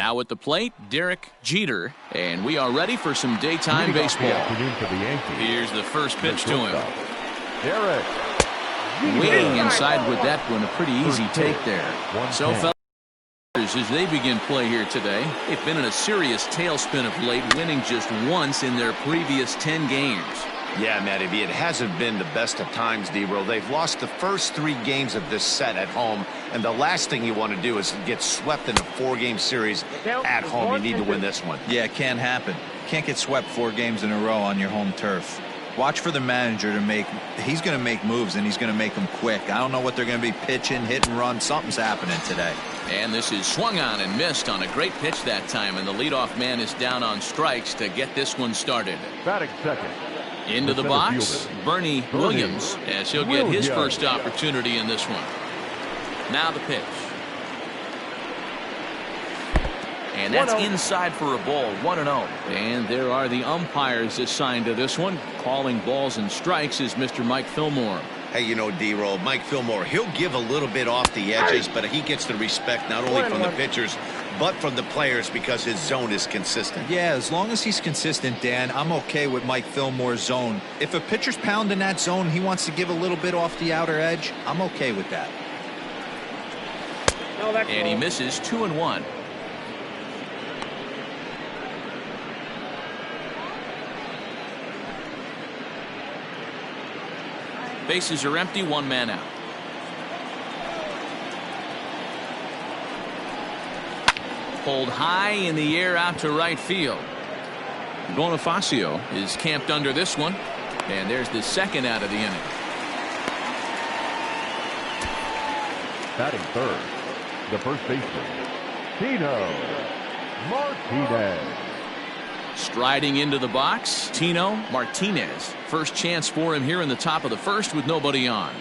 Now at the plate, Derek Jeter, and we are ready for some daytime baseball. Here's the first pitch to him. Derek Waiting inside with that one, a pretty easy take there. So fellas, as they begin play here today, they've been in a serious tailspin of late, winning just once in their previous 10 games. Yeah, Matty B, it hasn't been the best of times, D-Roll. They've lost the first 3 games of this set at home, and the last thing you want to do is get swept in a 4-game series at home. You need to win this one. Yeah, it can't happen. Can't get swept 4 games in a row on your home turf. Watch for the manager to make. He's going to make moves, and he's going to make them quick. I don't know what they're going to be pitching, hit and run. Something's happening today. And this is swung on and missed on a great pitch that time, and the leadoff man is down on strikes to get this one started. batting second. Into the box, Bernie Williams, as he'll get his first opportunity in this one. Now the pitch. And that's inside for a ball, 1-0. And there are the umpires assigned to this one. Calling balls and strikes is Mr. Mike Fillmore. Hey, you know, D-Roll, Mike Fillmore, he'll give a little bit off the edges, but he gets the respect not only from the pitchers, but from the players because his zone is consistent. Yeah, as long as he's consistent, Dan, I'm okay with Mike Fillmore's zone. If a pitcher's pounding that zone, he wants to give a little bit off the outer edge, I'm okay with that. And he misses 2-1. Bases are empty, 1 man out. Pulled high in the air out to right field. Bonifacio is camped under this one, and there's the second out of the inning. Batting third, the first baseman, Tino Martinez. Striding into the box, Tino Martinez. First chance for him here in the top of the first with nobody on.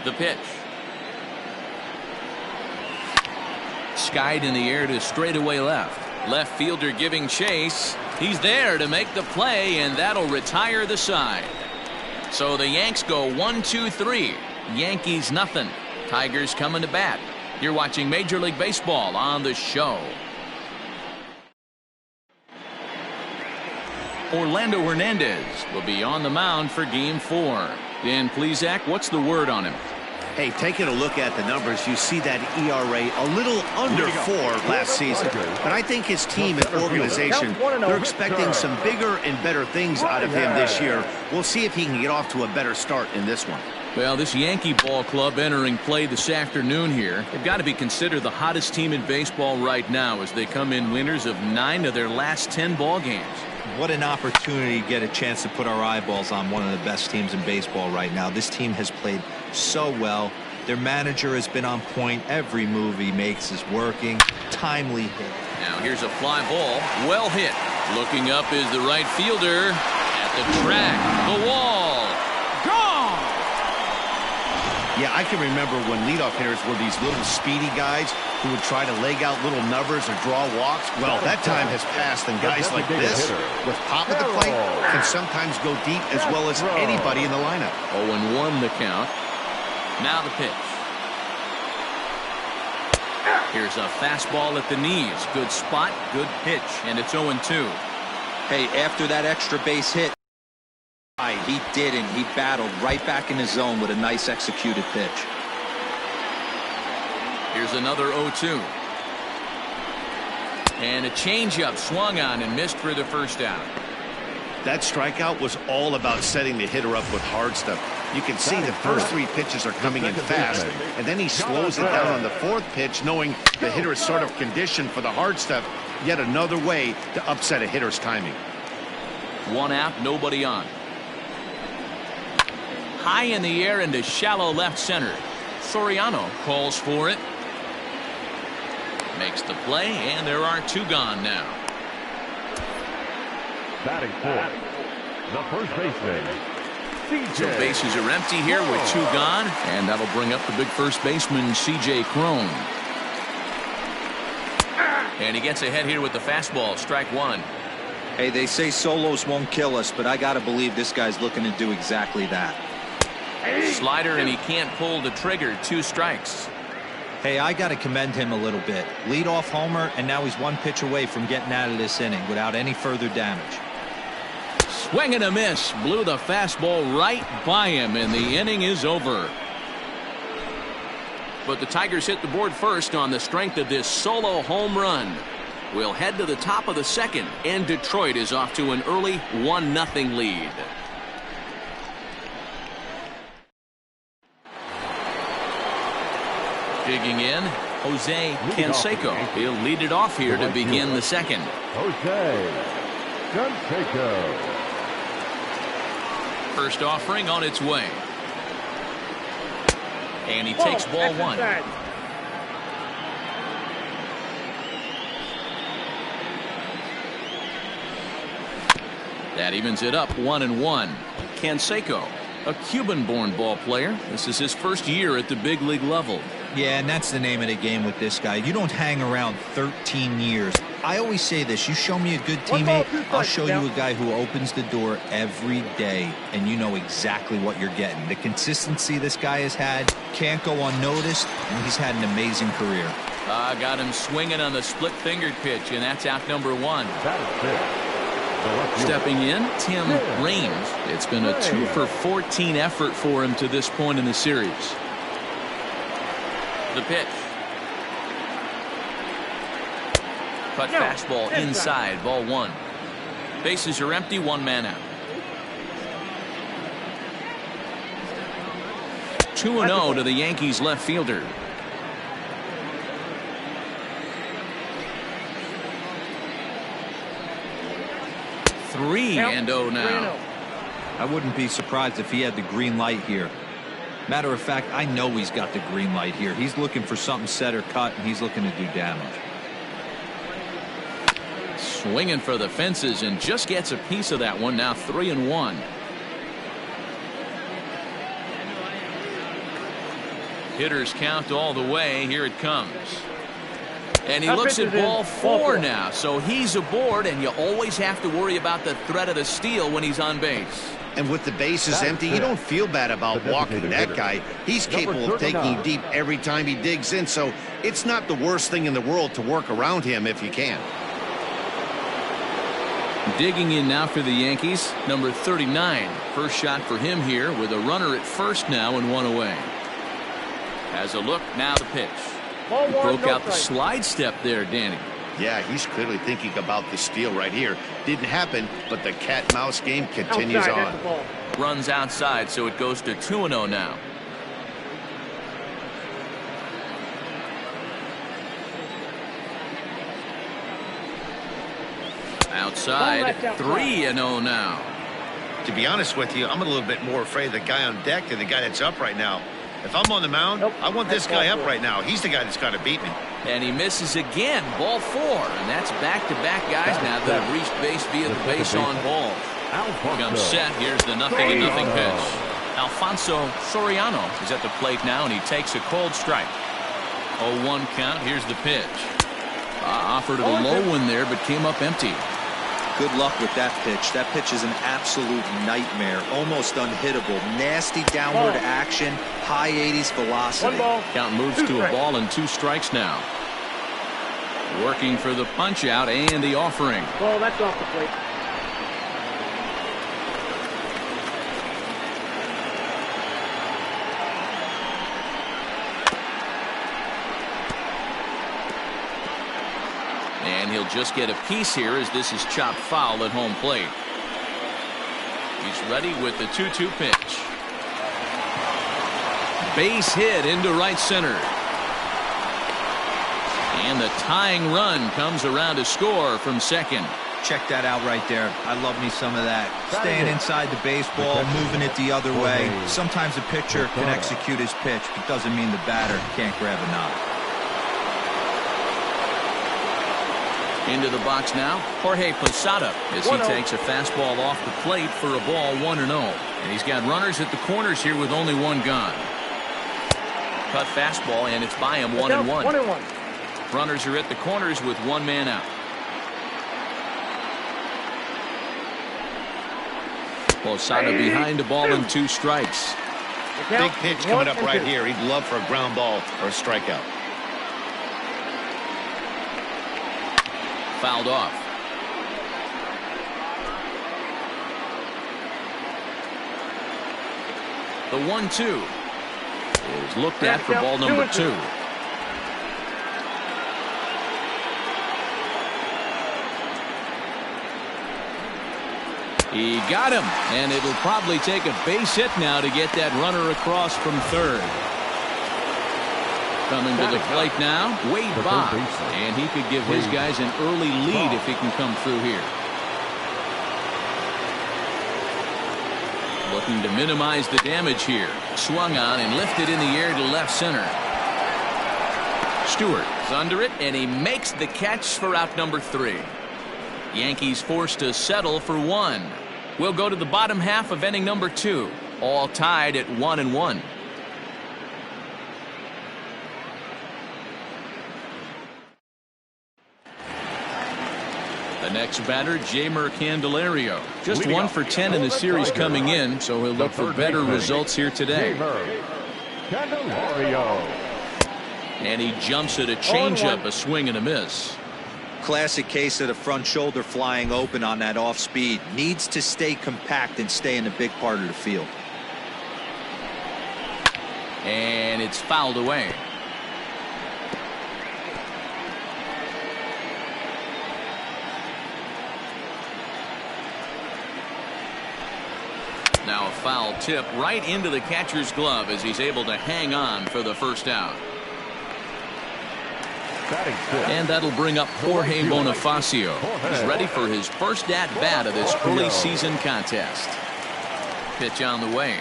The pitch. Skied in the air to straightaway left. Left fielder giving chase. He's there to make the play, and that'll retire the side. So the Yanks go 1-2-3. Yankees nothing. Tigers coming to bat. You're watching Major League Baseball on the show. Orlando Hernandez will be on the mound for Game 4. Dan Plesac, what's the word on him? Hey, taking a look at the numbers, you see that ERA a little under 4 last season. But I think his team and organization, they're expecting some bigger and better things out of him this year. We'll see if he can get off to a better start in this one. Well, this Yankee ball club entering play this afternoon here, they've got to be considered the hottest team in baseball right now as they come in winners of 9 of their last 10 ball games. What an opportunity to get a chance to put our eyeballs on one of the best teams in baseball right now. This team has played so well. Their manager has been on point. Every move he makes is working. Timely hit. Now here's a fly ball. Well hit. Looking up is the right fielder at the track. The wall. Gone! Yeah, I can remember when leadoff hitters were these little speedy guys who would try to leg out little numbers or draw walks. Well, that time has passed, and guys like this, with pop at the plate, can sometimes go deep as well as anybody in the lineup. 0-1 the count. Now the pitch. Here's a fastball at the knees. Good spot, good pitch, and it's 0-2. Hey, after that extra base hit, he didn't. He battled right back in his zone with a nice executed pitch. Here's another 0-2. And a changeup swung on and missed for the first out. That strikeout was all about setting the hitter up with hard stuff. You can see the first 3 pitches are coming in fast, and then he slows it down on the 4th pitch, knowing the hitter is sort of conditioned for the hard stuff. Yet another way to upset a hitter's timing. 1 out, nobody on. High in the air into shallow left center. Soriano calls for it. Makes the play, and there are 2 gone now. Batting fourth, the first baseman, So bases are empty here with 2 gone, and that'll bring up the big first baseman, C.J. Cron. And he gets ahead here with the fastball, strike 1. Hey, they say solos won't kill us, but I got to believe this guy's looking to do exactly that. Slider, and he can't pull the trigger. 2 strikes. Hey, I got to commend him a little bit. Lead-off homer, and now he's one pitch away from getting out of this inning without any further damage. Swing and a miss. Blew the fastball right by him, and the inning is over. But the Tigers hit the board first on the strength of this solo home run. We'll head to the top of the second, and Detroit is off to an early 1-0 lead. Digging in, Jose Canseco. He'll lead it off here to begin the second. Jose Canseco. First offering on its way. And he takes ball one. That evens it up 1-1. Canseco, a Cuban-born ball player. This is his first year at the big league level. Yeah, and that's the name of the game with this guy. You don't hang around 13 years. I always say this, you show me a good teammate, I'll show you a guy who opens the door every day, and you know exactly what you're getting. The consistency this guy has had can't go unnoticed, and he's had an amazing career. Got him swinging on the split-fingered pitch, and that's out number one. Stepping in, Tim Raines. It's been a 2-for-14 effort for him to this point in the series. The pitch. Cut fastball inside, ball one. Bases are empty, one man out. 2-0 to the Yankees left fielder. Three and 0 now. I wouldn't be surprised if he had the green light here. Matter of fact, I know he's got the green light here. He's looking for something set or cut, and he's looking to do damage. Swinging for the fences and just gets a piece of that one. Now 3-1. Hitters count all the way. Here it comes. And he looks at ball four now. So he's aboard, and you always have to worry about the threat of the steal when he's on base. And with the bases empty, you don't feel bad about walking that guy. He's capable of taking deep every time he digs in, so it's not the worst thing in the world to work around him if you can. Digging in now for the Yankees, number 39. First shot for him here with a runner at first now and one away. Has a look, now the pitch. He broke out the slide step there, Danny. Yeah, he's clearly thinking about the steal right here. Didn't happen, but the cat-mouse game continues on. Runs outside, so it goes to 2-0 now. Outside, 3-0 now. To be honest with you, I'm a little bit more afraid of the guy on deck than the guy that's up right now. If I'm on the mound, I want this guy up right now. He's the guy that's got to beat me. And he misses again, ball four. And that's back-to-back guys now that have reached base via the base on ball. Comes set. Here's the 0-0 pitch. Alfonso Soriano is at the plate now, and he takes a cold strike. 0-1 count. Here's the pitch. Offered a low one there, but came up empty. Good luck with that pitch. That pitch is an absolute nightmare. Almost unhittable. Nasty downward action. High 80s velocity. Count moves to a ball and 2 strikes now. Working for the punch out and the offering. Ball, that's off the plate. And he'll just get a piece here as this is chopped foul at home plate. He's ready with the 2-2 pitch. Base hit into right center. And the tying run comes around to score from second. Check that out right there. I love me some of that. Staying inside the baseball, moving it the other way. Sometimes a pitcher can execute his pitch, but doesn't mean the batter can't grab a knob. Into the box now, Jorge Posada, as he takes a fastball off the plate for a ball 1-0. And he's got runners at the corners here with only one gone. Cut fastball, and it's by him 1-1. Runners are at the corners with one man out. Posada behind the ball and 2 strikes. Big pitch coming up right here. He'd love for a ground ball or a strikeout. fouled off. The 1-2 is looked at for ball number 2. He got him, and it'll probably take a base hit now to get that runner across from third. Coming to the plate now, Wade Boggs, and he could give his guys an early lead if he can come through here. Looking to minimize the damage here. Swung on and lifted in the air to left center. Stewart is under it, and he makes the catch for out number 3. Yankees forced to settle for 1. We'll go to the bottom half of inning number 2. All tied at 1-1. The next batter, Jeimer Candelario. Just 1 for 10 in the series coming in, so he'll look for better results here today. And he jumps at a changeup, a swing and a miss. Classic case of the front shoulder flying open on that off speed. Needs to stay compact and stay in the big part of the field. And it's fouled away. Now a foul tip right into the catcher's glove as he's able to hang on for the first out. And that'll bring up Jorge Bonifacio. He's ready for his first at-bat of this early season contest. Pitch on the way.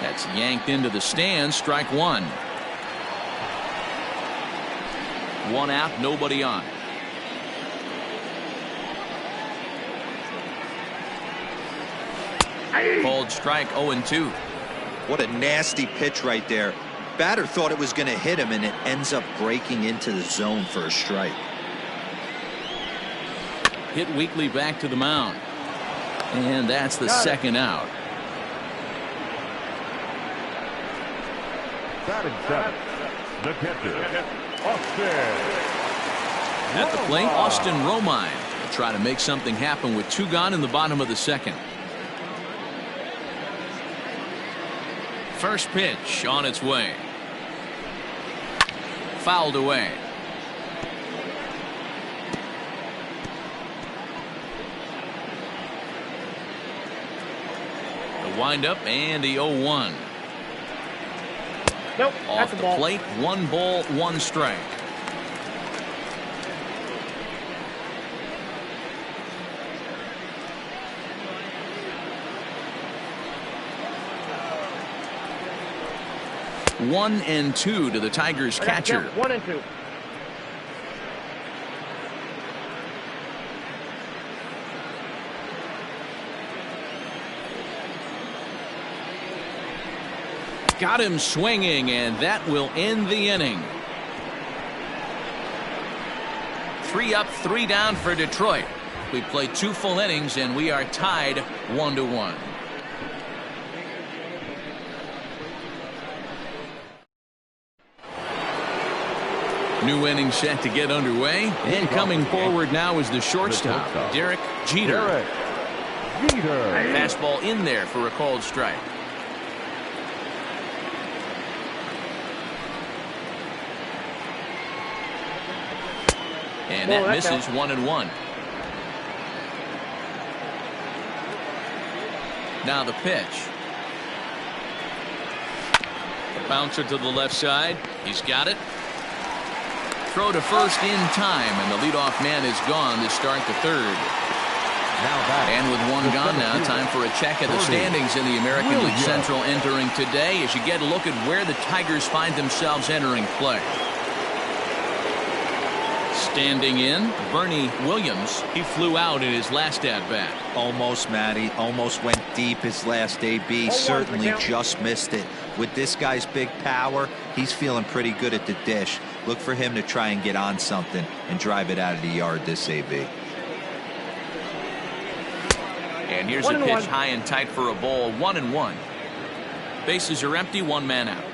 That's yanked into the stands. Strike 1. 1 out, nobody on. Called strike 0-2. What a nasty pitch right there. Batter thought it was going to hit him, and it ends up breaking into the zone for a strike. Hit weakly back to the mound. And that's the second out. Batting seventh, the catcher, Austin. At the plate, Austin Romine will try to make something happen with 2 gone in the bottom of the second. First pitch on its way. Fouled away. The windup and the 0-1. Nope, off the plate. 1 ball, 1 strike. One and 2 to the Tigers catcher. 1 and 2. Got him swinging, and that will end the inning. 3 up, 3 down for Detroit. We played 2 full innings, and we are tied 1-1. New inning set to get underway, and coming forward now is the shortstop, Derek Jeter. Fastball in there for a called strike. And that misses. 1-1. Now the pitch. A bouncer to the left side. He's got it. Throw to first in time, and the leadoff man is gone to start the third. And with 1 gone now, time for a check of the standings in the American League Central entering today as you get a look at where the Tigers find themselves entering play. Standing in, Bernie Williams. He flew out in his last at-bat. Almost, Matty. Almost went deep his last AB. Certainly just missed it. With this guy's big power, he's feeling pretty good at the dish. Look for him to try and get on something and drive it out of the yard this AB. And here's a pitch high and tight for a ball. 1-1. Bases are empty. 1 man out.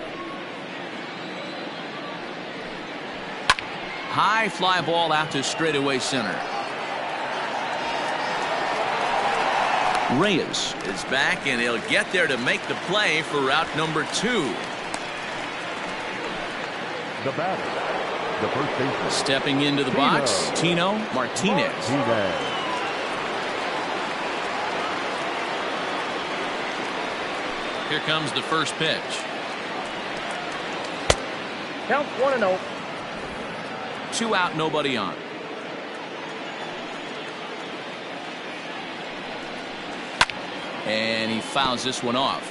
High fly ball out to straightaway center. Reyes is back, and he'll get there to make the play for route number 2. The batter, the first baseman. Stepping into the box, Tino Martinez. Here comes the first pitch. Count 1-0. 2 out, nobody on. And he fouls this one off.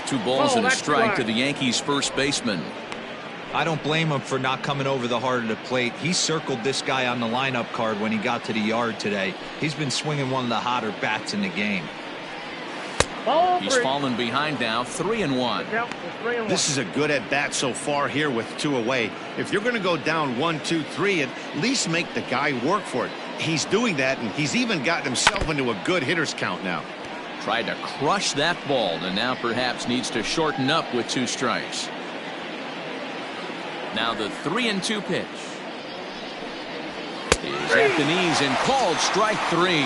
Two balls and a strike to the Yankees first baseman. I don't blame him for not coming over the heart of the plate. He circled this guy on the lineup card when he got to the yard today. He's been swinging one of the hotter bats in the game. He's fallen behind now, 3-1. This is a good at bat so far here with 2 away. If you're going to go down 1-2-3, at least make the guy work for it. He's doing that, and he's even gotten himself into a good hitter's count now. Tried to crush that ball, and now perhaps needs to shorten up with 2 strikes. Now the 3-2 pitch is at the knees and called strike 3.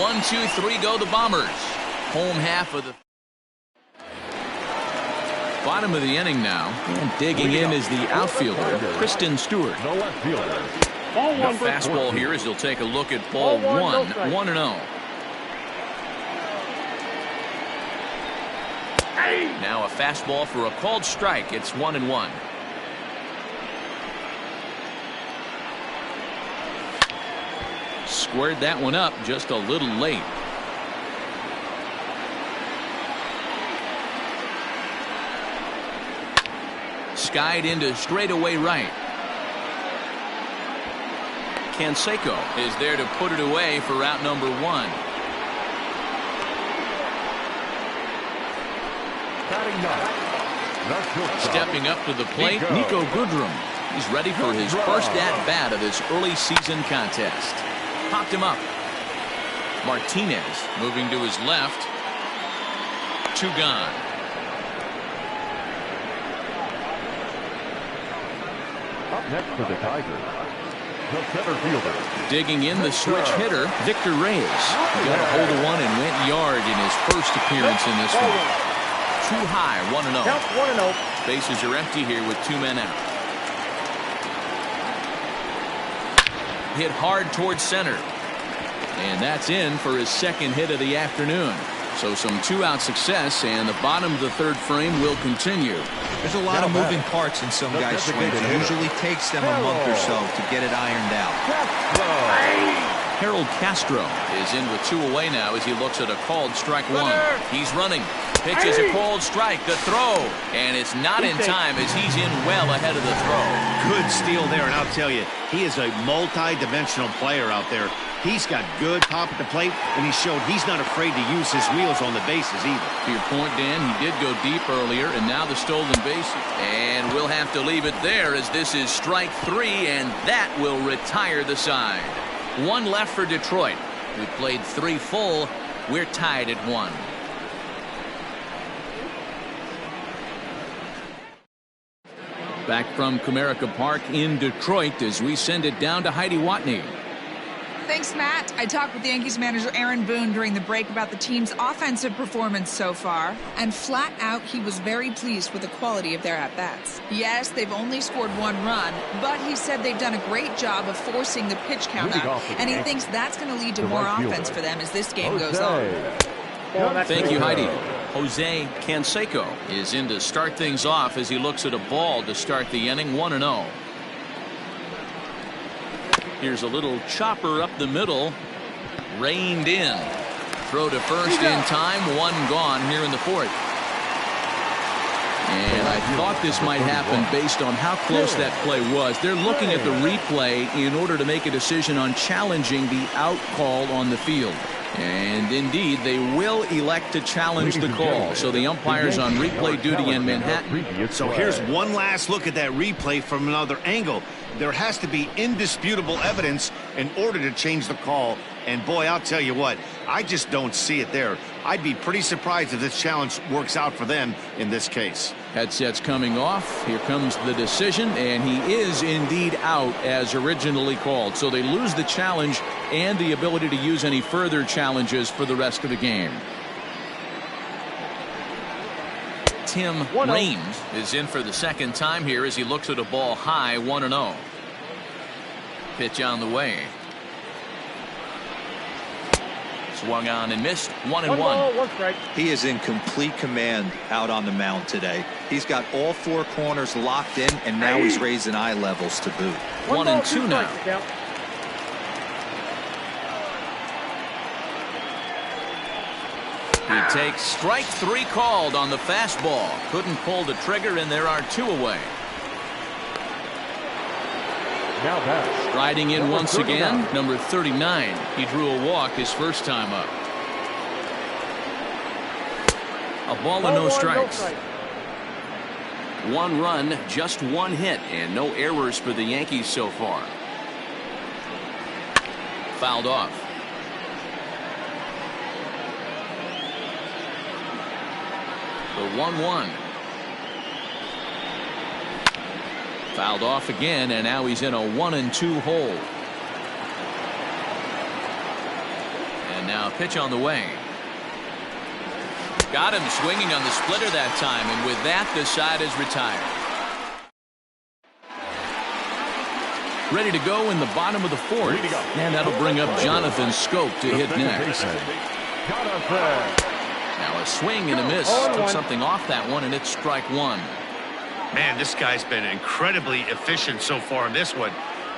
1, 2, 3 go the Bombers. Home half of the bottom of the inning now, and digging in is the outfielder Kristen Stewart. The left fielder. The fastball here as he'll take a look at ball 1, 1-0. Now a fastball for a called strike. It's 1-1. Squared that one up just a little late. Skied into straightaway right. Canseco is there to put it away for route number 1. Stepping up to the plate, Nico Goodrum. He's ready for his first at-bat of this early season contest. Popped him up. Martinez moving to his left. 2 gone. Up next for the Tigers, the center fielder. Digging in the switch hitter, Victor Reyes. He got a hold of one and went yard in his first appearance in this one. Too high, 1-0. Count 1-0. Bases are empty here with 2 men out. Hit hard towards center. And that's in for his second hit of the afternoon. So some 2-out success, and the bottom of the 3rd frame will continue. There's a lot of moving parts in some guys' swings. It usually takes them a month or so to get it ironed out. Harold Castro is in with 2 away now as he looks at a called strike 1. He's running. Pitches a called strike. The throw. And it's not in time as he's in well ahead of the throw. Good steal there, and I'll tell you, he is a multi-dimensional player out there. He's got good pop at the plate, and he showed he's not afraid to use his wheels on the bases either. To your point, Dan, he did go deep earlier, and now the stolen bases. And we'll have to leave it there as this is strike 3, and that will retire the side. 1 left for Detroit. We played 3 full. We're tied at 1. Back from Comerica Park in Detroit as we send it down to Heidi Watney. Thanks, Matt. I talked with the Yankees manager Aaron Boone during the break about the team's offensive performance so far, and flat out he was very pleased with the quality of their at-bats. Yes, they've only scored 1 run, but he said they've done a great job of forcing the pitch count up, and he thinks that's going to lead to more offense for them as this game goes on. Thank you, Heidi. Jose Canseco is in to start things off as he looks at a ball to start the inning, 1-0. Here's a little chopper up the middle. Reined in. Throw to first in time. 1 gone here in the 4th. And I thought this might happen based on how close that play was. They're looking at the replay in order to make a decision on challenging the out call on the field. And indeed, they will elect to challenge the call. So the umpires on replay duty in Manhattan. So here's one last look at that replay from another angle. There has to be indisputable evidence in order to change the call. And boy, I'll tell you what, I just don't see it there. I'd be pretty surprised if this challenge works out for them in this case. Headsets coming off. Here comes the decision, and he is indeed out as originally called. So they lose the challenge and the ability to use any further challenges for the rest of the game. Tim Raines is in for the second time here as he looks at a ball high, 1-0. Pitch on the way. Swung on and missed. 1-1. He is in complete command out on the mound today. He's got all four corners locked in, and now he's raising eye levels to boot. 1-2 now. He takes strike 3 called on the fastball. Couldn't pull the trigger, and there are 2 away. Now that's Striding in once again, number 39. He drew a walk his first time up. A ball and no strikes. 1 run, just 1 hit, and no errors for the Yankees so far. Fouled off. The 1-1. Fouled off again, and now he's in a 1-2 hole. And now pitch on the way. Got him swinging on the splitter that time, and with that, the side is retired. Ready to go in the bottom of the 4th, and that'll bring up Jonathan Scope to hit next. Now a swing and a miss. Took something off that one, and it's strike 1. Man, this guy's been incredibly efficient so far in this one,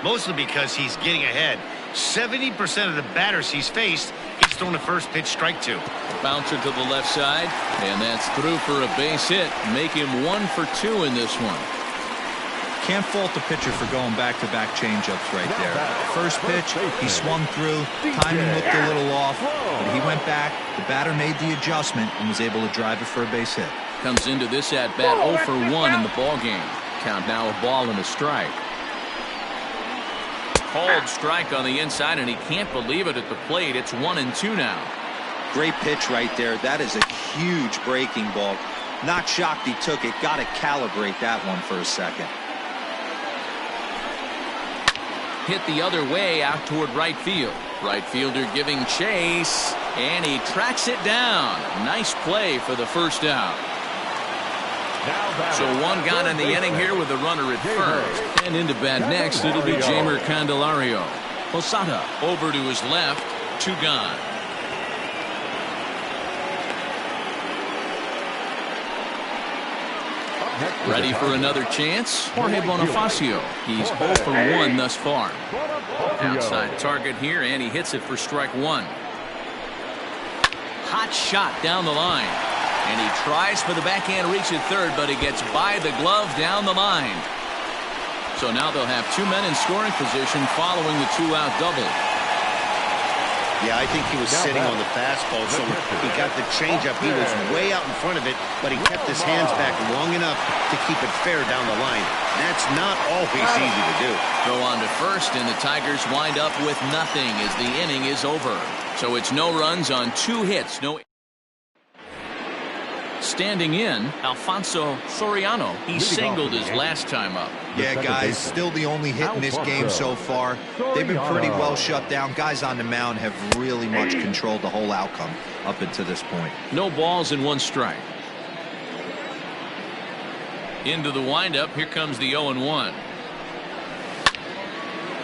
mostly because he's getting ahead. 70% of the batters he's faced, he's thrown the first pitch, strike 2. Bouncer to the left side, and that's through for a base hit. Make him 1 for 2 in this one. Can't fault the pitcher for going back-to-back changeups right there. First pitch, he swung through, timing looked a little off, but he went back, the batter made the adjustment, and was able to drive it for a base hit. Comes into this at-bat 0 for 1 in the ball game. Count now a ball and a strike. Called strike on the inside, and he can't believe it at the plate. It's 1-2 now. Great pitch right there. That is a huge breaking ball. Not shocked he took it. Got to calibrate that one for a second. Hit the other way out toward right field. Right fielder giving chase, and he tracks it down. Nice play for the first out. So 1 gone in the inning here with a runner at first. And into bat next, it'll be Jamer Candelario. Posada over to his left, 2 gone. Ready for another chance? Jorge Bonifacio. He's 0 for 1 thus far. Outside target here, and he hits it for strike 1. Hot shot down the line. And he tries for the backhand reach at third, but he gets by the glove down the line. So now they'll have 2 men in scoring position following the 2-out double. Yeah, I think he was sitting on the fastball, so he got the changeup. He was way out in front of it, but he kept his hands back long enough to keep it fair down the line. That's not always easy to do. Throw on to first, and the Tigers wind up with nothing as the inning is over. So it's no runs on 2 hits. No. Standing in, Alfonso Soriano. He singled his last time up. Yeah, guys, still the only hit in this game so far. They've been pretty well shut down. Guys on the mound have really much controlled the whole outcome up until this point. No balls and 1 strike. Into the windup. Here comes the 0-1.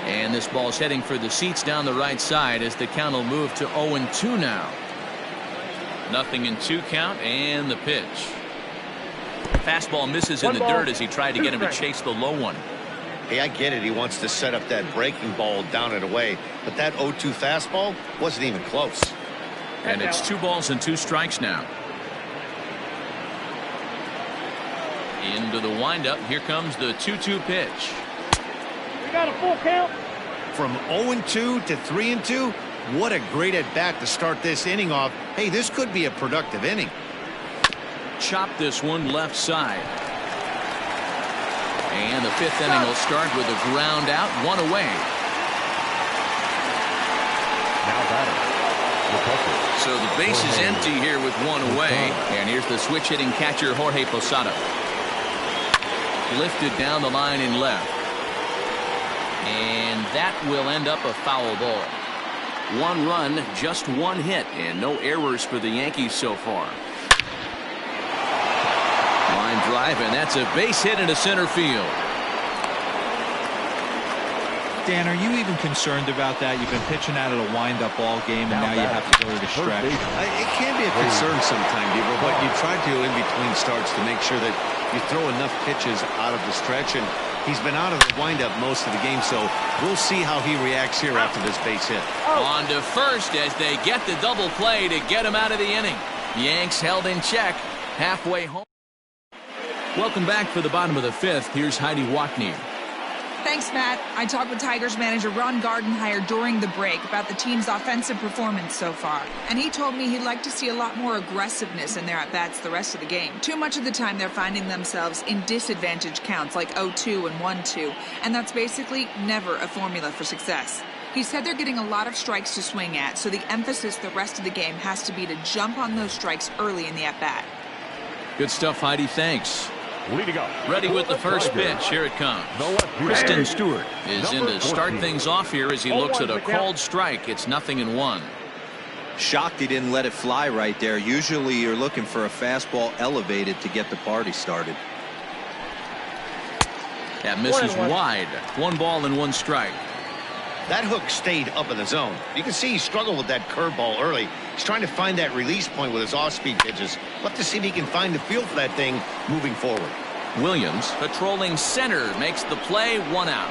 And this ball's heading for the seats down the right side as the count will move to 0-2 now. Nothing in 2 count, and the pitch. Fastball misses in the dirt as he tried to get him to chase the low one. Hey, I get it. He wants to set up that breaking ball down and away, but that 0-2 fastball wasn't even close. And it's 2 balls and 2 strikes now. Into the windup. Here comes the 2-2 pitch. We got a full count. From 0-2 to 3-2. What a great at-bat to start this inning off. Hey, this could be a productive inning. Chop this one left side. And the 5th inning will start with a ground out, 1 away. So the base is empty here with one away. And here's the switch hitting catcher Jorge Posada. Lifted down the line in left. And that will end up a foul ball. One run, just one hit, and no errors for the Yankees so far. Line drive, and that's a base hit into center field. Dan, are you even concerned about that? You've been pitching out of a wind-up ball game, and now you have to go to the stretch. It can be a concern sometimes, Deaver, but you try to in between starts to make sure that you throw enough pitches out of the stretch, and he's been out of the wind-up most of the game, so we'll see how he reacts here after this base hit. On to first as they get the double play to get him out of the inning. Yanks held in check halfway home. Welcome back for the bottom of the fifth. Here's Heidi Watney. Thanks, Matt. I talked with Tigers manager Ron Gardenhire during the break about the team's offensive performance so far. And he told me he'd like to see a lot more aggressiveness in their at-bats the rest of the game. Too much of the time they're finding themselves in disadvantage counts like 0-2 and 1-2. And that's basically never a formula for success. He said they're getting a lot of strikes to swing at, so the emphasis the rest of the game has to be to jump on those strikes early in the at-bat. Good stuff, Heidi. Thanks. Leading up. Ready with the first pitch. Here it comes. Kristen Stewart is in to start things off here as he looks at a called strike. It's 0-1. Shocked he didn't let it fly right there. Usually you're looking for a fastball elevated to get the party started. That misses wide. 1 ball and 1 strike. That hook stayed up in the zone. You can see he struggled with that curveball early. He's trying to find that release point with his off-speed pitches. Love to see if he can find the feel for that thing moving forward. Williams, patrolling center, makes the play. 1 out.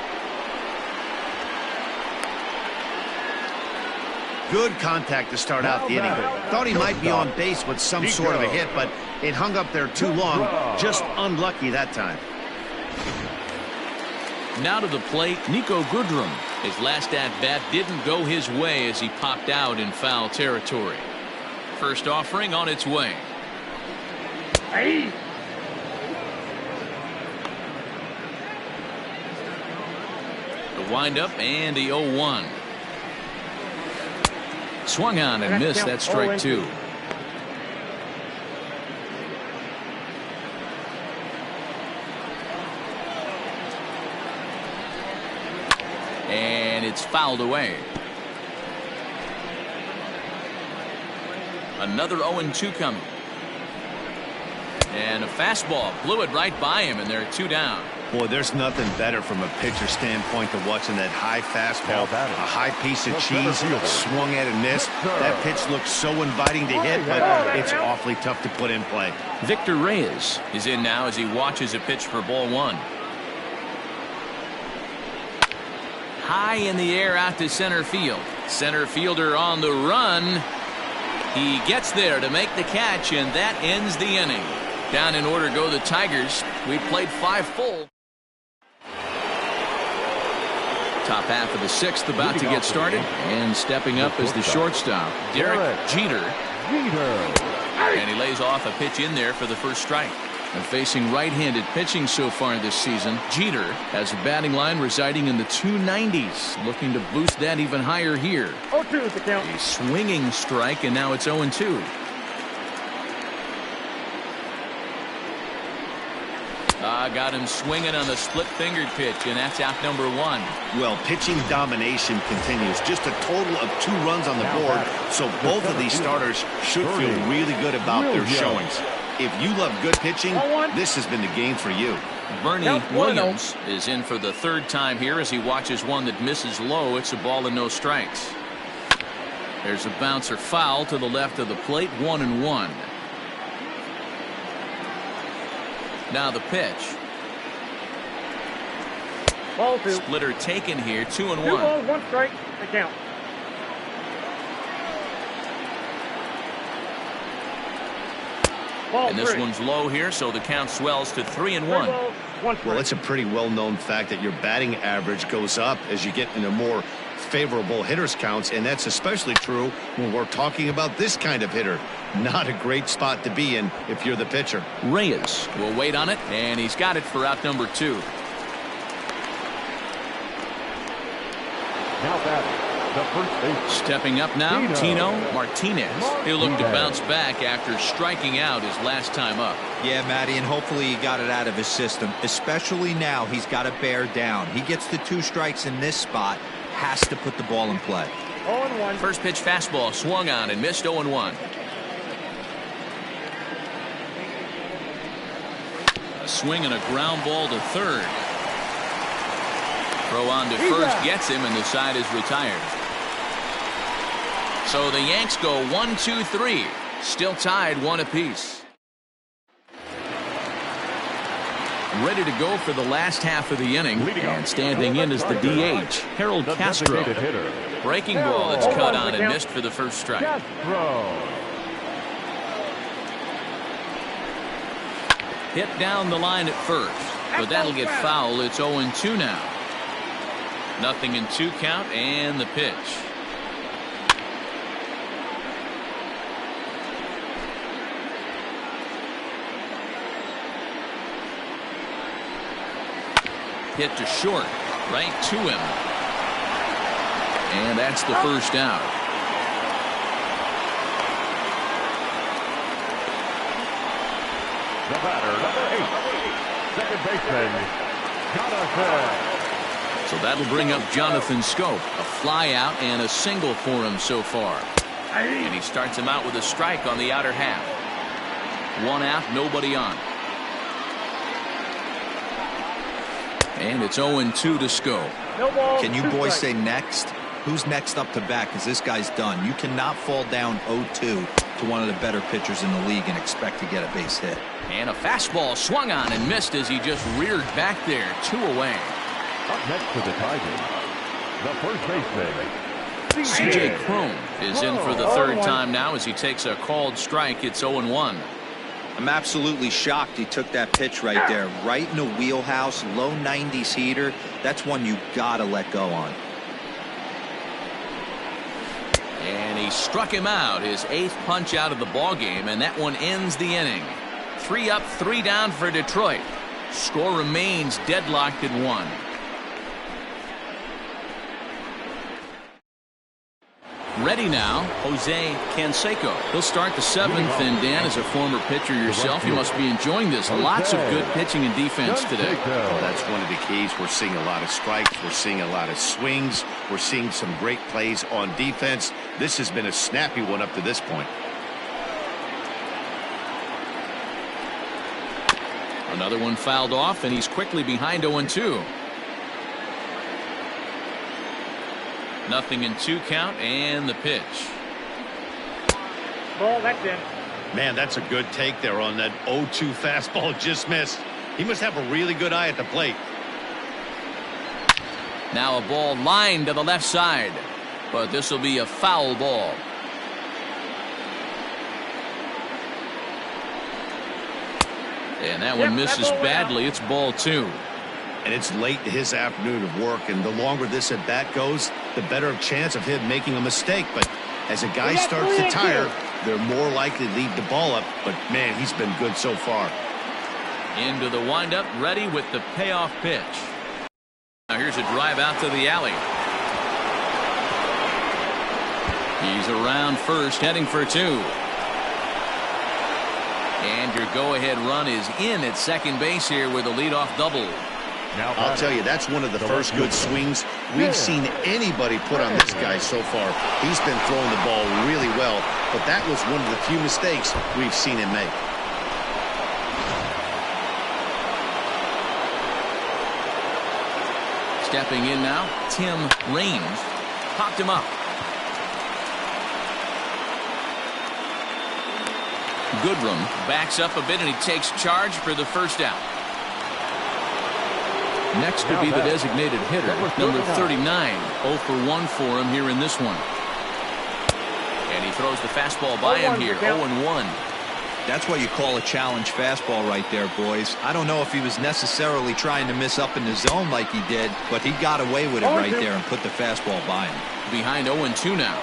Good contact to start out the inning. Thought he might be on base with some sort of a hit, but it hung up there too long. Just unlucky that time. Now to the plate, Nico Goodrum. His last at-bat didn't go his way as he popped out in foul territory. First offering on its way. Hey. The windup and the 0-1. Swung on and missed. That's strike 2. And it's fouled away. Another 0-2 coming. And a fastball blew it right by him, and they're 2 down. Boy, there's nothing better from a pitcher standpoint than watching that high fastball, a high piece of cheese, swung at and missed. That pitch looks so inviting to hit, but it's awfully tough to put in play. Victor Reyes is in now as he watches a pitch for ball 1. High in the air out to center field. Center fielder on the run. He gets there to make the catch, and that ends the inning. Down in order go the Tigers. We played 5 full. Top half of the 6th about to get started, and stepping up is the shortstop, Derek Jeter. And he lays off a pitch in there for the first strike. And facing right-handed pitching so far this season, Jeter has a batting line residing in the 290s, looking to boost that even higher here. 0-2 is the count. A swinging strike, and now it's 0-2. Got him swinging on the split-fingered pitch, and that's out number 1. Well, pitching domination continues. Just a total of 2 runs on the board, so both of these starters should feel really good about their showings. If you love good pitching, this has been the game for you. Bernie Williams is in for the 3rd time here as he watches one that misses low. It's a ball and no strikes. There's a bouncer foul to the left of the plate. 1-1. Now the pitch. Ball 2. Splitter taken here. 2-1. 2 balls, 1 strike. The count. And this one's low here, so the count swells to 3-1. Well, it's a pretty well-known fact that your batting average goes up as you get into more favorable hitters counts, and that's especially true when we're talking about this kind of hitter. Not a great spot to be in if you're the pitcher. Reyes will wait on it, and he's got it for out number 2. Now batting, The first base. Stepping up now, Tino Martinez. He'll look to bounce back after striking out his last time up. Yeah, Matty, and hopefully he got it out of his system. Especially now, he's got to bear down. He gets the 2 strikes in this spot, has to put the ball in play. 0-1. First pitch fastball swung on and missed 0-1. A swing and a ground ball to third. Throw on to first gets him, and the side is retired. So the Yanks go 1-2-3. Still tied 1 apiece. Ready to go for the last half of the inning. And standing in is the DH, Harold Castro. Breaking ball that's cut on and missed for the first strike. Hit down the line at first, but that'll get foul. It's 0-2 now. Nothing in 2 count, and the pitch. Hit to short, right to him. And that's the first out. The batter, number 8, second baseman, Jonathan. So that'll bring up Jonathan Scope. A fly out and a single for him so far. And he starts him out with a strike on the outer half. 1 out, nobody on. And it's 0-2 to Scope. Can you boys say next? Who's next up to bat? Because this guy's done. You cannot fall down 0-2 to one of the better pitchers in the league and expect to get a base hit. And a fastball swung on and missed as he just reared back there. 2 away. Up next for the Tigers, the first baseman, C.J. Cron is in for the 3rd time now as he takes a called strike. It's 0-1. I'm absolutely shocked he took that pitch right there. Right in the wheelhouse, low 90s heater. That's one you gotta let go on. And he struck him out, his 8th punch out of the ball game, and that one ends the inning. 3 up, 3 down for Detroit. Score remains deadlocked at 1. Ready now, Jose Canseco. He'll start the 7th, and Dan, as a former pitcher yourself, you must be enjoying this. Lots of good pitching and defense today. Well, that's one of the keys. We're seeing a lot of strikes. We're seeing a lot of swings. We're seeing some great plays on defense. This has been a snappy one up to this point. Another one fouled off, and he's quickly behind 0-2. Nothing in 2 count, and the pitch. Ball, that's in. Man, that's a good take there on that 0-2 fastball. Just missed. He must have a really good eye at the plate. Now a ball lined to the left side, but this will be a foul ball. And that one misses badly. It's ball 2. And it's late to his afternoon of work, and the longer this at bat goes, the better chance of him making a mistake. But as a guy starts to tire, they're more likely to leave the ball up. But man, he's been good so far. Into the windup, ready with the payoff pitch. Now here's a drive out to the alley. He's around first, heading for 2. And your go-ahead run is in at second base here with a leadoff double. I'll tell you, that's one of the first good swings we've seen anybody put on this guy so far. He's been throwing the ball really well, but that was one of the few mistakes we've seen him make. Stepping in now, Tim Raines. Popped him up. Goodrum backs up a bit, and he takes charge for the first out. Next would be the designated hitter, number 39. 0 for 1 for him here in this one. And he throws the fastball by him here, 0-1. That's what you call a challenge fastball right there, boys. I don't know if he was necessarily trying to miss up in the zone like he did, but he got away with it right there and put the fastball by him. Behind 0-2 now.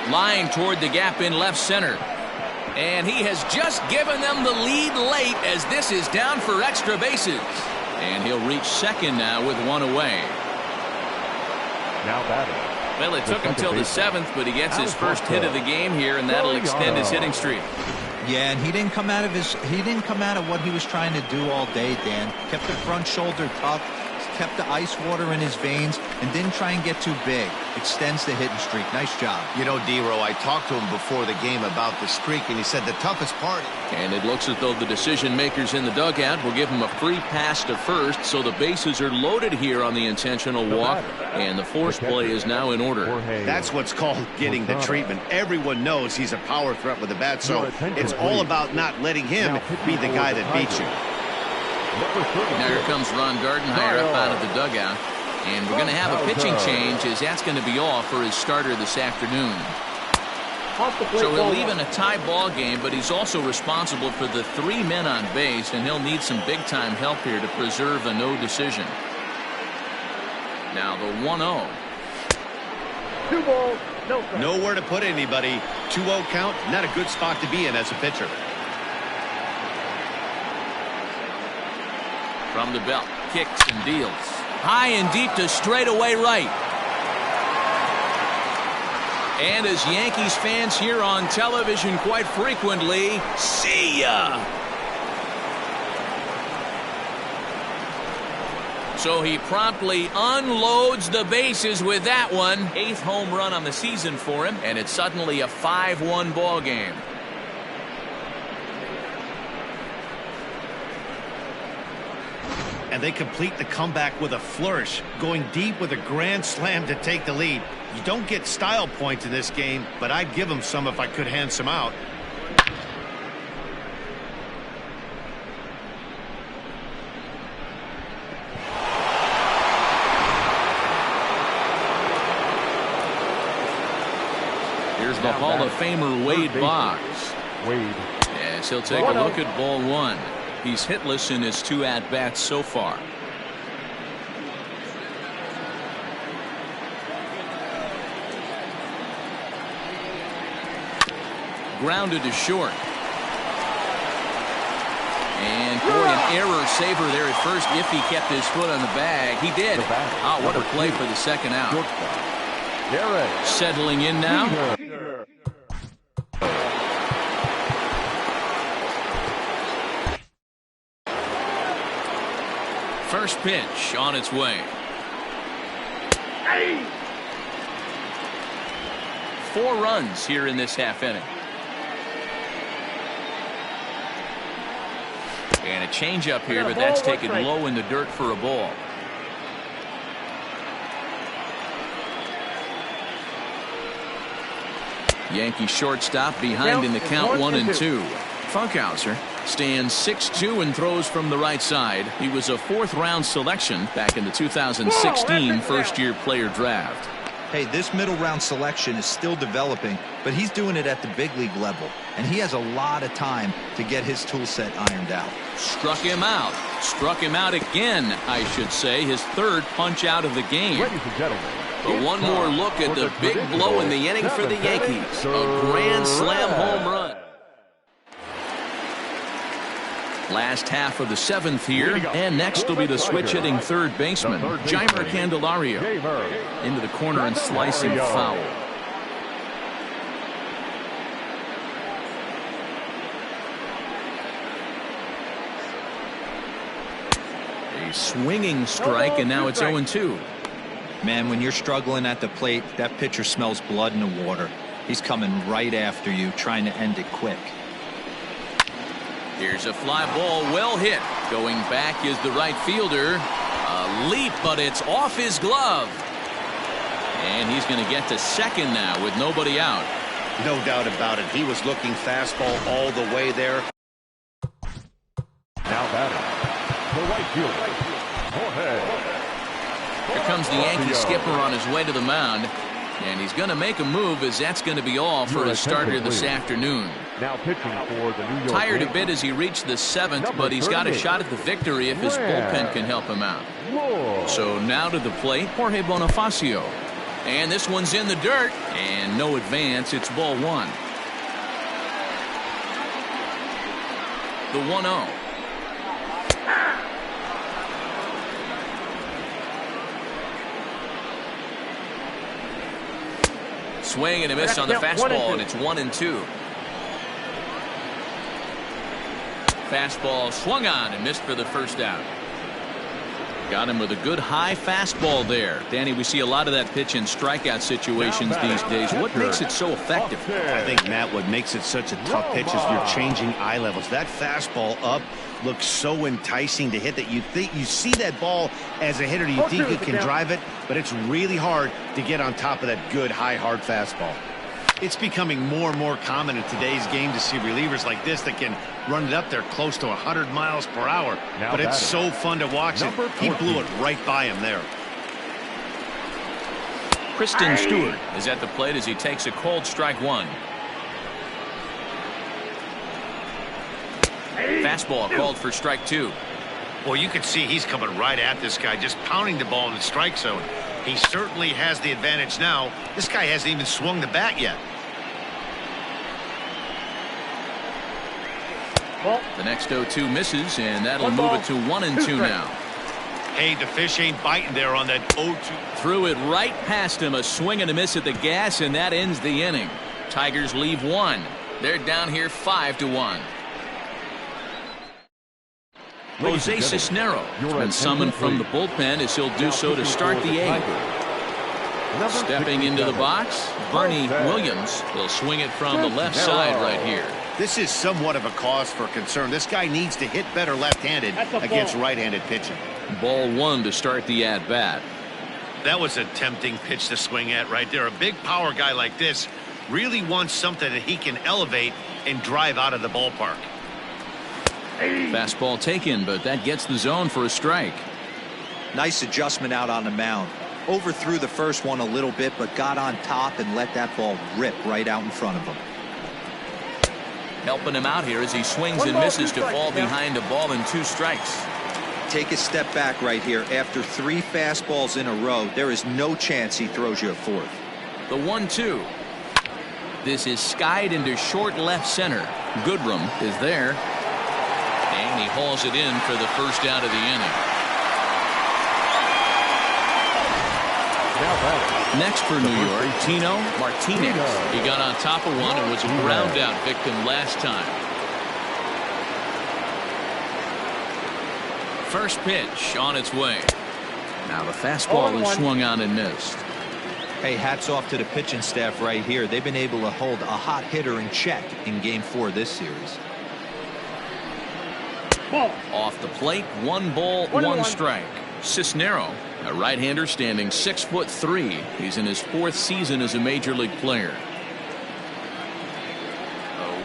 Line toward the gap in left center. And he has just given them the lead late as this is down for extra bases. And he'll reach second now with 1 away. Now batting. Well, it took him till the 7th, but he gets his first hit of the game here, and that'll extend his hitting streak. Yeah, and he didn't come out of what he was trying to do all day, Dan. Kept the front shoulder tough, kept the ice water in his veins, and didn't try and get too big. Extends the hitting streak. Nice job. You know, D-Row, I talked to him before the game about the streak, and he said the toughest part. And it looks as though the decision makers in the dugout will give him a free pass to first, so the bases are loaded here on the intentional walk, and the force play is now in order. That's what's called getting the treatment. Everyone knows he's a power threat with a bat, so it's all about not letting him be the guy that beats you. Now here comes Ron Gardenhire up out of the dugout. And we're going to have a pitching change, as that's going to be all for his starter this afternoon. So he'll leave in a tie ball game, but he's also responsible for the 3 men on base, and he'll need some big-time help here to preserve a no decision. Now the 1-0. 2 balls, no strikes. Nowhere to put anybody. 2-0 count, not a good spot to be in as a pitcher. From the belt, kicks and deals. High and deep to straightaway right. And as Yankees fans hear on television quite frequently, see ya! So he promptly unloads the bases with that one. 8th home run on the season for him, and it's suddenly a 5-1 ball game. And they complete the comeback with a flourish, going deep with a grand slam to take the lead. You don't get style points in this game, but I'd give them some if I could hand some out. Here's the Hall of Famer Wade Boggs. Wade. Yes, he'll take a look at ball 1. He's hitless in his 2 at-bats so far. Grounded to short. And boy, an error saver there at first if he kept his foot on the bag. He did. Oh, what a play for the second out. Settling in now. First pitch on its way. 4 runs here in this half inning. And a changeup here, but that's taken low in the dirt for a ball. Yankee shortstop behind in the count 1-2. Funkhauser stands 6'2" and throws from the right side. He was a 4th-round selection back in the 2016 first-year player draft. Hey, this middle-round selection is still developing, but he's doing it at the big league level, and he has a lot of time to get his tool set ironed out. Struck him out. Struck him out again, I should say. His 3rd punch out of the game. Ladies and gentlemen, But one more look at the big blow in the inning for the Yankees. A grand slam home run. Last half of the 7th here, and next will be the switch-hitting 3rd baseman, Jeimer Candelario, into the corner and slicing foul. A swinging strike, and now it's 0-2. Man, when you're struggling at the plate, that pitcher smells blood in the water. He's coming right after you, trying to end it quick. Here's a fly ball, well hit. Going back is the right fielder. A leap, but it's off his glove. And he's going to get to second now with nobody out. No doubt about it. He was looking fastball all the way there. Now batting, the right fielder, Jorge. Here comes the Yankee skipper on his way to the mound. And he's going to make a move, as that's going to be all for his starter this afternoon. Now pitching for the New York Tired a Yankees. bit as he reached the 7th, but he's got a shot at the victory if his bullpen can help him out. So now to the plate, Jorge Bonifacio. And this one's in the dirt, and no advance. It's ball 1. The 1-0. Swing and a miss on the fastball, and it's 1-2. Fastball swung on and missed for the first out. Got him with a good high fastball there. Danny, we see a lot of that pitch in strikeout situations these days. What makes it so effective? I think, Matt, what makes it such a tough pitch is you're changing eye levels. That fastball up looks so enticing to hit that you see that ball as a hitter, you think you can drive it, but it's really hard to get on top of that good high hard fastball. It's becoming more and more common in today's game to see relievers like this that can run it up there close to 100 miles per hour. But it's so fun to watch it. He blew it right by him there. Kristen Stewart is at the plate as he takes a cold strike one. Fastball called for strike two. Well, you can see he's coming right at this guy, just pounding the ball in the strike zone. He certainly has the advantage now. This guy hasn't even swung the bat yet. The next 0-2 misses, and that'll move it to 1-2 now. Hey, the fish ain't biting there on that 0-2. Threw it right past him, a swing and a miss at the gas, and that ends the inning. Tigers leave one. They're down here 5-1. Jose Cisnero has been summoned from the bullpen as he'll do so to start the eighth. Stepping into the box, Bernie Williams will swing it from the left side right here. This is somewhat of a cause for concern. This guy needs to hit better left-handed against right-handed pitching. Ball one to start the at-bat. That was a tempting pitch to swing at right there. A big power guy like this really wants something that he can elevate and drive out of the ballpark. Fastball taken, but that gets the zone for a strike. Nice adjustment out on the mound. Overthrew the first one a little bit, but got on top and let that ball rip right out in front of him. Helping him out here as he swings and misses to fall behind a ball and 2 strikes. Take a step back right here. After 3 fastballs in a row, there is no chance he throws you a fourth. The 1-2. This is skied into short left center. Goodrum is there. And he hauls it in for the first out of the inning. Next for New York, Tino Martinez. He got on top of one and was a ground out victim last time. First pitch on its way. Now the fastball is swung on and missed. Hey, hats off to the pitching staff right here. They've been able to hold a hot hitter in check in Game 4 of this series. Off the plate, 1 ball, 1 strike. Cisnero, a right-hander standing 6'3". He's in his 4th season as a major league player.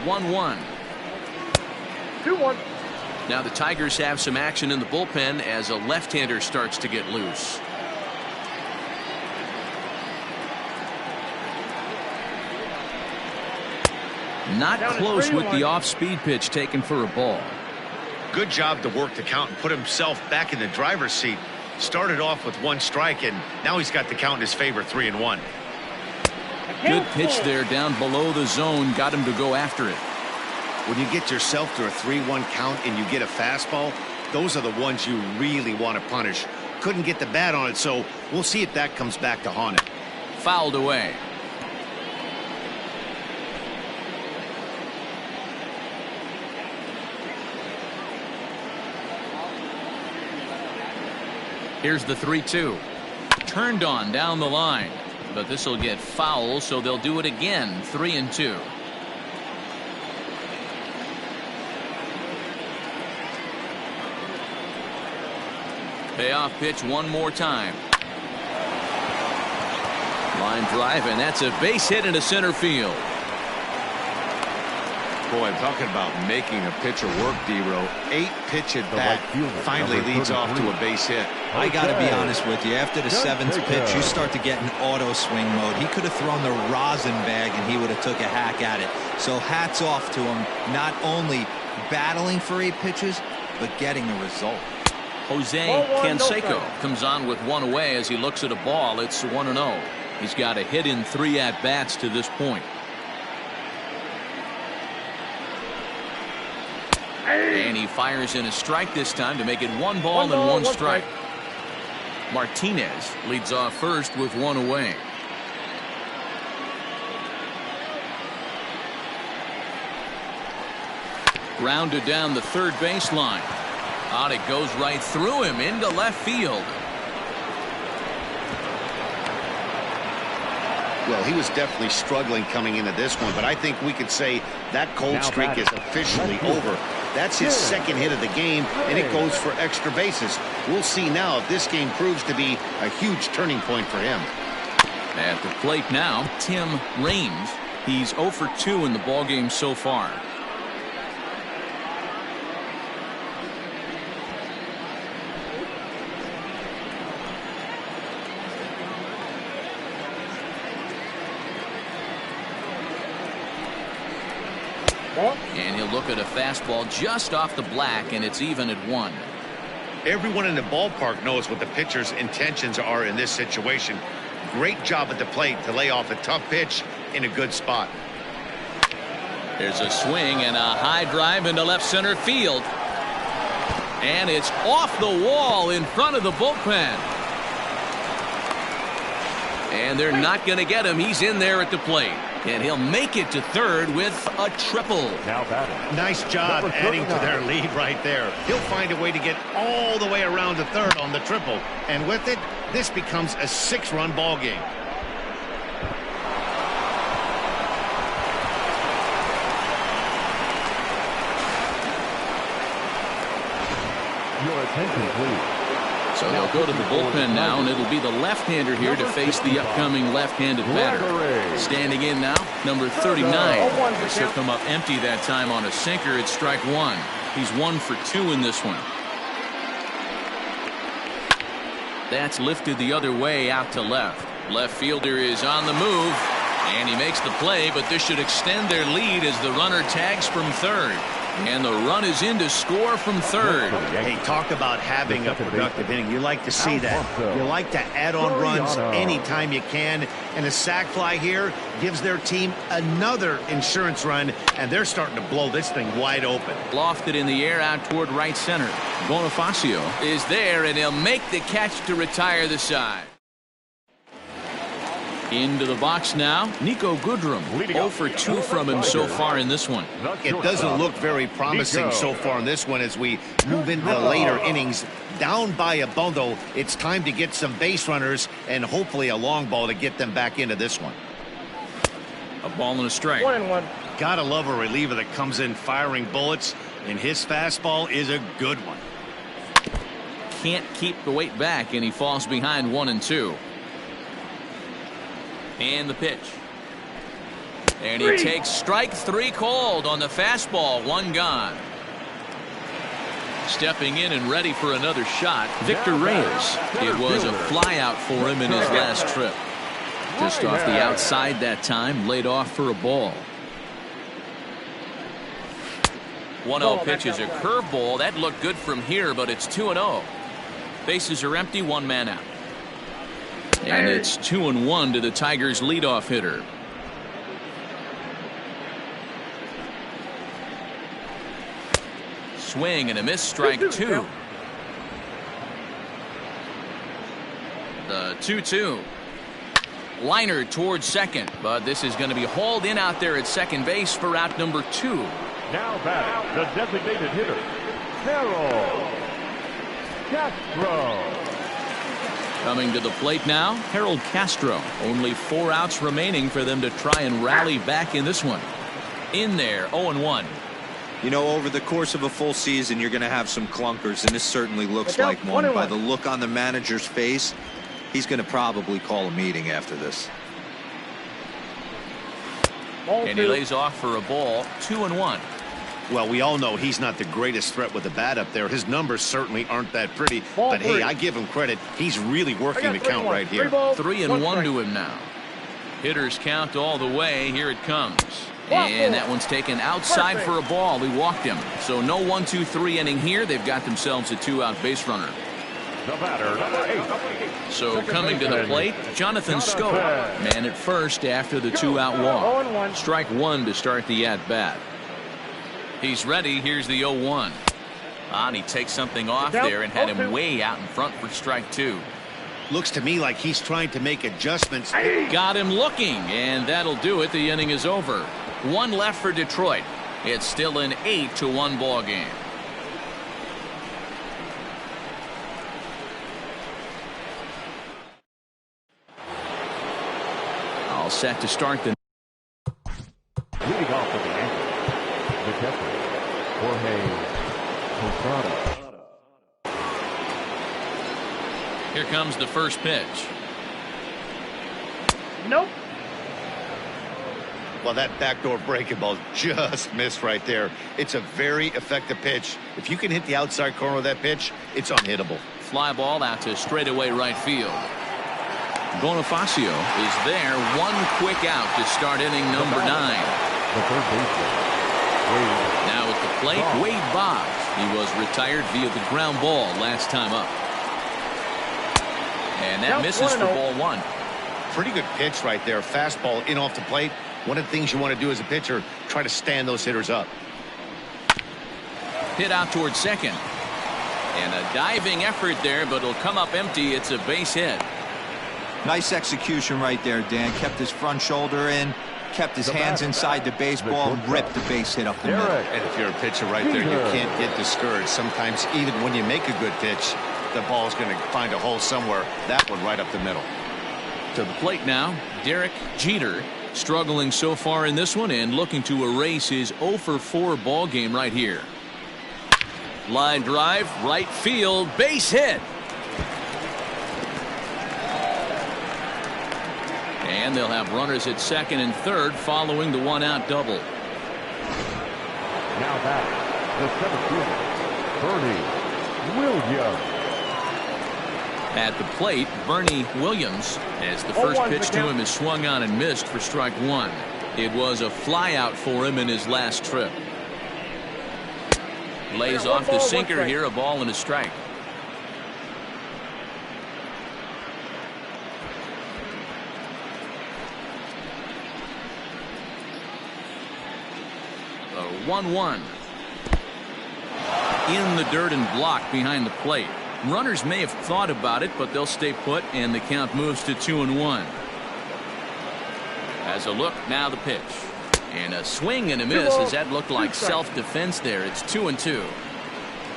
1-1. 2-1. Now the Tigers have some action in the bullpen as a left-hander starts to get loose. Not close with the off-speed pitch taken for a ball. Good job to work the count and put himself back in the driver's seat. Started off with 1 strike, and now he's got the count in his favor, 3-1. Good pitch there down below the zone. Got him to go after it. When you get yourself to a 3-1 count and you get a fastball, those are the ones you really want to punish. Couldn't get the bat on it, so we'll see if that comes back to haunt him. Fouled away. Here's the 3-2. Turned on down the line, but this will get foul, so they'll do it again. 3-2. Payoff pitch one more time. Line drive, and that's a base hit into center field. Boy, I'm talking about making a pitcher work, D-Row. 8-pitch at bat finally leads off to a base hit. I got to be honest with you. After the 7th pitch, you start to get in auto swing mode. He could have thrown the rosin bag, and he would have took a hack at it. So hats off to him, not only battling for 8 pitches, but getting a result. Jose Canseco comes on with 1 away as he looks at a ball. It's 1-0. He's got a hit in 3 at-bats to this point. And he fires in a strike this time to make it 1 ball and 1 strike. Martinez leads off first with 1 away. Grounded down the third baseline. Out it goes right through him into left field. Well, he was definitely struggling coming into this one, but I think we could say that cold streak is officially over. That's his second hit of the game, and it goes for extra bases. We'll see now if this game proves to be a huge turning point for him. At the plate now, Tim Raines. He's 0 for 2 in the ballgame so far. And he'll look at a fastball just off the black, and it's even at 1. Everyone in the ballpark knows what the pitcher's intentions are in this situation. Great job at the plate to lay off a tough pitch in a good spot. There's a swing and a high drive into left center field. And it's off the wall in front of the bullpen. And they're not going to get him. He's in there at the plate. And he'll make it to third with a triple. Now batting. Nice job adding to their lead right there. He'll find a way to get all the way around to third on the triple. And with it, this becomes a 6-run ball game. Your attention, please. So they'll go to the bullpen now, and it'll be the left-hander here to face the upcoming left-handed batter. Standing in now, number 39. This will come up empty that time on a sinker. It's strike 1. He's 1 for 2 in this one. That's lifted the other way out to left. Left fielder is on the move, and he makes the play, but this should extend their lead as the runner tags from third. And the run is in to score from third. Hey, talk about having a productive inning. You like to see that. You like to add on runs anytime you can. And a sac fly here gives their team another insurance run, and they're starting to blow this thing wide open. Lofted in the air out toward right center. Bonifacio is there, and he'll make the catch to retire the side. Into the box now, Nico Goodrum. 0 for 2 from him so far in this one. It doesn't look very promising so far in this one as we move into the later innings. Down by a bundle, it's time to get some base runners and hopefully a long ball to get them back into this one. A ball and a strike. 1-1. Gotta love a reliever that comes in firing bullets, and his fastball is a good one. Can't keep the weight back, and he falls behind 1-2. And the pitch. And he takes strike 3 cold on the fastball. 1 gone. Stepping in and ready for another shot, Victor Reyes. It was a fly out for him in his last trip. Just off the outside that time, laid off for a ball. 1-0 pitch is a curveball. That looked good from here, but it's 2-0. Bases are empty, 1 man out. And it's 2-1 to the Tigers' leadoff hitter. Swing and a miss, strike 2. The 2-2. Liner towards second, but this is going to be hauled in out there at second base for out number 2. Now batting, the designated hitter, Harold Castro. Coming to the plate now, Harold Castro. Only 4 outs remaining for them to try and rally back in this one. In there, 0-1. You know, over the course of a full season, you're going to have some clunkers, and this certainly looks like one. By the look on the manager's face, he's going to probably call a meeting after this. And he lays off for a ball, 2-1. Well, we all know he's not the greatest threat with the bat up there. His numbers certainly aren't that pretty. But hey, I give him credit. He's really working the count right here. 3-1 to him now. Hitters count all the way. Here it comes. And that one's taken outside for a ball. He walked him. So no 1-2-3 inning here. They've got themselves a 2-out base runner. The batter, number 8. So coming to the plate, Jonathan Scope. Man at first after the 2-out walk. Strike 1 to start the at-bat. He's ready. Here's the 0-1. And he takes something off there and had him way out in front for strike 2. Looks to me like he's trying to make adjustments. Got him looking, and that'll do it. The inning is over. 1 left for Detroit. It's still an 8-1 ball game. All set to start the Leading off for the Yankees, the catcher, Jorge Posada. Here comes the first pitch. Nope. Well, that backdoor breaking ball just missed right there. It's a very effective pitch. If you can hit the outside corner of that pitch, it's unhittable. Fly ball out to straightaway right field. Bonifacio is there. One quick out to start inning number 9. The third baseman, Now at the plate, Wade Boggs. He was retired via the ground ball last time up. And that misses for ball 1. Pretty good pitch right there. Fastball in off the plate. One of the things you want to do as a pitcher, try to stand those hitters up. Hit out towards second. And a diving effort there, but it'll come up empty. It's a base hit. Nice execution right there, Dan. Kept his front shoulder in, kept his hands inside the baseball, and ripped the base hit up the middle. And if you're a pitcher right there, you can't get discouraged. Sometimes even when you make a good pitch, the ball's going to find a hole somewhere. That one right up the middle. To the plate now, Derek Jeter, struggling so far in this one and looking to erase his 0-for-4 ball game right here. Line drive, right field, base hit. And they'll have runners at second and third following the one-out double. now back, the center fielder, Bernie Williams. At the plate, Bernie Williams, as the first pitch to him is swung on and missed for strike 1. It was a flyout for him in his last trip. Lays off the sinker here, a ball and a strike. The 1-1. In the dirt and blocked behind the plate. Runners may have thought about it, but they'll stay put, and the count moves to 2-1. As a look, now the pitch. And a swing and a miss, as that looked like self-defense there. It's 2-2.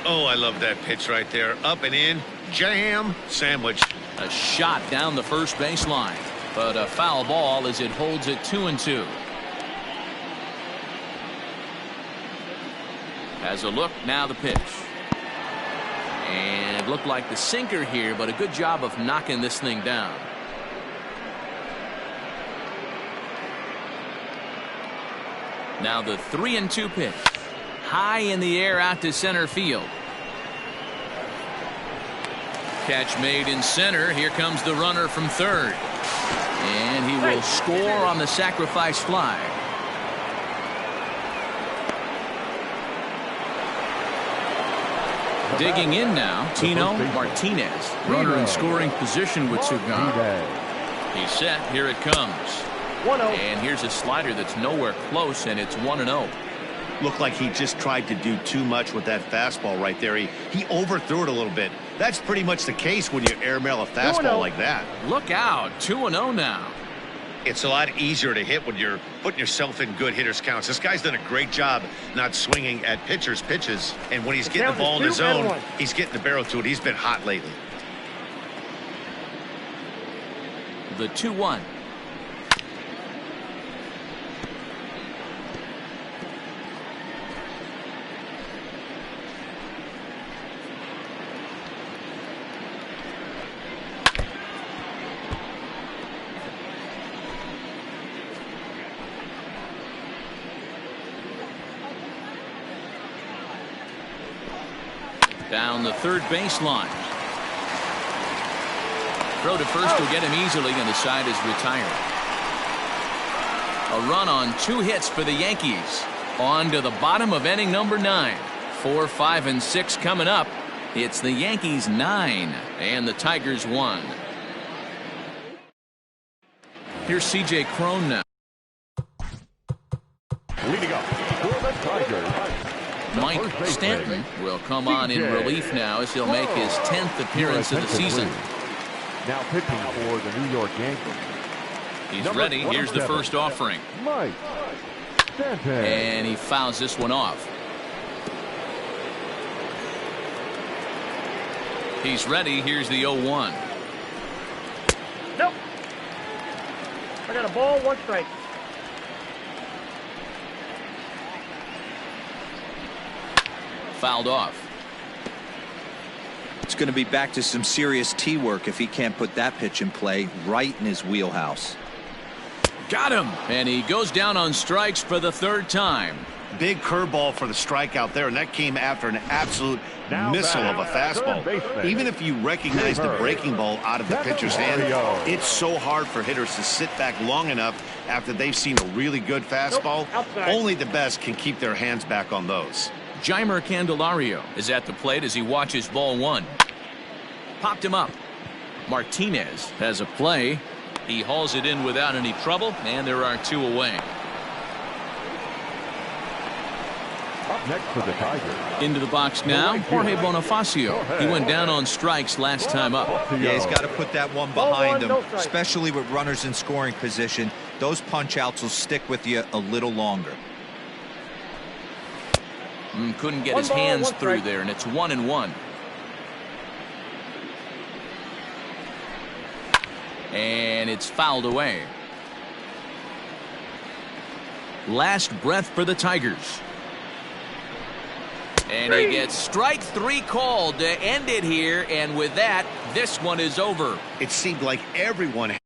Oh, I love that pitch right there. Up and in, jam, sandwich. A shot down the first baseline, but a foul ball as it holds it 2-2. As a look, now the pitch. And it looked like the sinker here, but a good job of knocking this thing down. Now the 3-2 pitch. High in the air out to center field. Catch made in center. Here comes the runner from third. And he will score on the sacrifice fly. Digging in now, Tino Martinez. Runner in scoring position with Cigar. He's set. Here it comes. And here's a slider that's nowhere close, and it's 1-0. Looked like he just tried to do too much with that fastball right there. He overthrew it a little bit. That's pretty much the case when you airmail a fastball like that. Look out. 2-0 now. It's a lot easier to hit when you're putting yourself in good hitters counts. This guy's done a great job not swinging at pitchers' pitches. And when he's getting the ball in the zone, he's getting the barrel to it. He's been hot lately. The 2-1. Down the third baseline. Throw to first will get him easily, and the side is retired. A run on 2 hits for the Yankees. On to the bottom of inning number 9. 4, 5, and 6 coming up. It's the Yankees 9 and the Tigers 1. Here's C.J. Cron now. Leading up for the Tigers, Mike Stanton will come on in relief now as he'll make his 10th appearance of the season. now pitching for the New York Yankees. He's ready. Here's the first offering. Mike And he fouls this one off. He's ready. Here's the 0-1. Nope. I got a ball, 1 strike. Fouled off. It's going to be back to some serious tee work if he can't put that pitch in play right in his wheelhouse. Got him. And he goes down on strikes for the 3rd time. Big curveball for the strikeout there, and that came after an absolute missile of a fastball. Even if you recognize the breaking ball out of the pitcher's hand, it's so hard for hitters to sit back long enough after they've seen a really good fastball. Only the best can keep their hands back on those. Jeimer Candelario is at the plate as he watches ball 1. Popped him up. Martinez has a play. He hauls it in without any trouble, and there are 2 away. Up next for the Tigers. Into the box now, Jorge Bonifacio. He went down on strikes last time up. Yeah, he's got to put that one behind him, especially with runners in scoring position. Those punch outs will stick with you a little longer. Couldn't get his hands through there, and it's 1-1. And it's fouled away. Last breath for the Tigers. And he gets strike 3 called to end it here, and with that, this one is over. It seemed like everyone